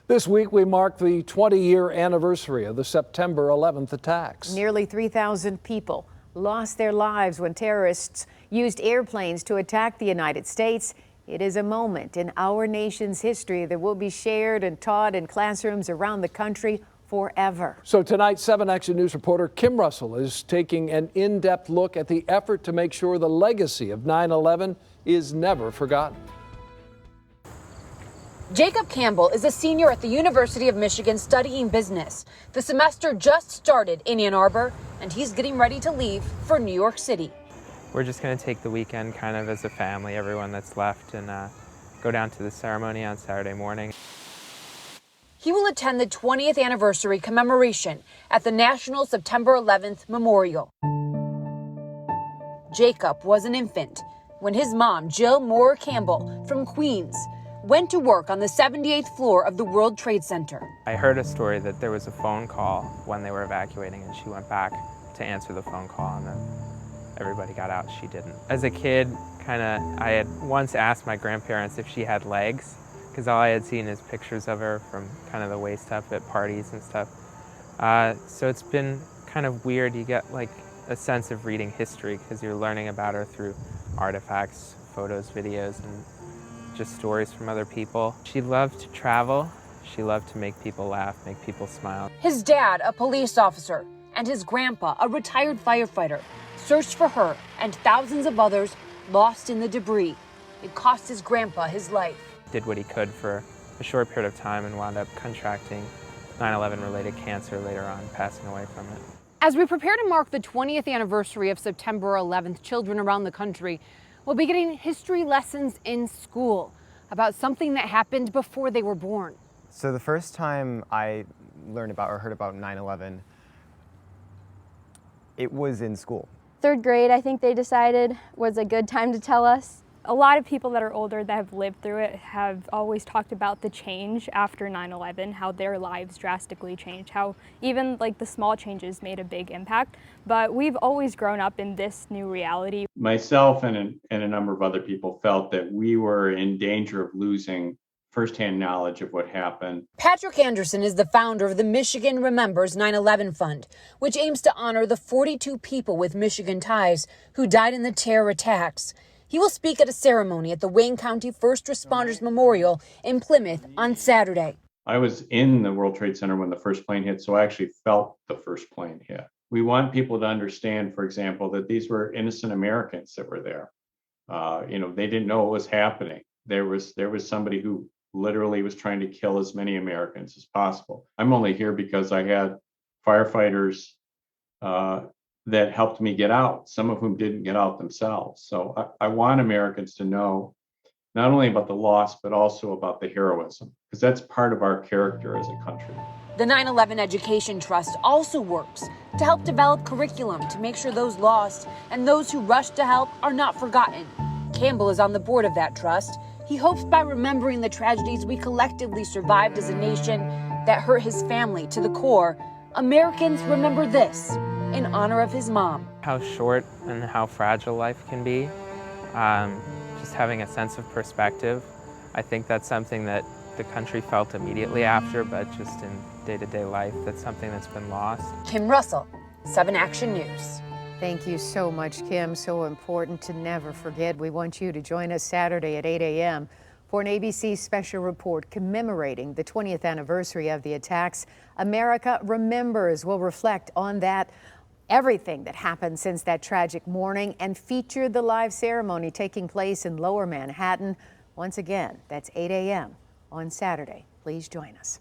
This week, we mark the 20-year anniversary of the September 11th attacks. Nearly 3,000 people lost their lives when terrorists used airplanes to attack the United States. It is a moment in our nation's history that will be shared and taught in classrooms around the country forever. So tonight, 7 Action News reporter Kim Russell is taking an in-depth look at the effort to make sure the legacy of 9/11 is never forgotten. Jacob Campbell is a senior at the University of Michigan studying business. The semester just started in Ann Arbor, and he's getting ready to leave for New York City. We're just going to take the weekend kind of as a family, everyone that's left, and go down to the ceremony on Saturday morning. He will attend the 20th anniversary commemoration at the National September 11th Memorial. Jacob was an infant when his mom, Jill Moore Campbell from Queens, went to work on the 78th floor of the World Trade Center. I heard a story that there was a phone call when they were evacuating, and she went back to answer the phone call, and then everybody got out. She didn't. As a kid, I had once asked my grandparents if she had legs, because all I had seen is pictures of her from kind of the waist up at parties and stuff. So it's been kind of weird. You get like a sense of reading history because you're learning about her through artifacts, photos, videos, and just stories from other people. She loved to travel. She loved to make people laugh, make people smile. His dad, a police officer, and his grandpa, a retired firefighter, searched for her and thousands of others lost in the debris. It cost his grandpa his life. Did what he could for a short period of time and wound up contracting 9/11 related cancer later on, passing away from it. As we prepare to mark the 20th anniversary of September 11th, children around the country will be getting history lessons in school about something that happened before they were born. So the first time I learned about or heard about 9/11, it was in school. Third grade, I think they decided, was a good time to tell us. A lot of people that are older that have lived through it have always talked about the change after 9/11, how their lives drastically changed, how even like the small changes made a big impact. But we've always grown up in this new reality. Myself and a number of other people felt that we were in danger of losing firsthand knowledge of what happened. Patrick Anderson is the founder of the Michigan Remembers 9/11 Fund, which aims to honor the 42 people with Michigan ties who died in the terror attacks. He will speak at a ceremony at the Wayne County First Responders Memorial in Plymouth on Saturday. I was in the World Trade Center when the first plane hit, so I actually felt the first plane hit. We want people to understand, for example, that these were innocent Americans that were there. They didn't know what was happening. There was somebody who literally was trying to kill as many Americans as possible. I'm only here because I had firefighters that helped me get out, some of whom didn't get out themselves. So I want Americans to know not only about the loss, but also about the heroism, because that's part of our character as a country. The 9/11 Education Trust also works to help develop curriculum to make sure those lost and those who rushed to help are not forgotten. Campbell is on the board of that trust. He hopes by remembering the tragedies we collectively survived as a nation that hurt his family to the core, Americans remember this in honor of his mom. How short and how fragile life can be. Just having a sense of perspective. I think that's something that the country felt immediately after, but just in day-to-day life, that's something that's been lost. Kim Russell, 7 Action News. Thank you so much, Kim. So important to never forget. We want you to join us Saturday at 8 a.m. for an ABC special report commemorating the 20th anniversary of the attacks. America Remembers will reflect on that, everything that happened since that tragic morning, and feature the live ceremony taking place in Lower Manhattan. Once again, that's 8 a.m. on Saturday. Please join us.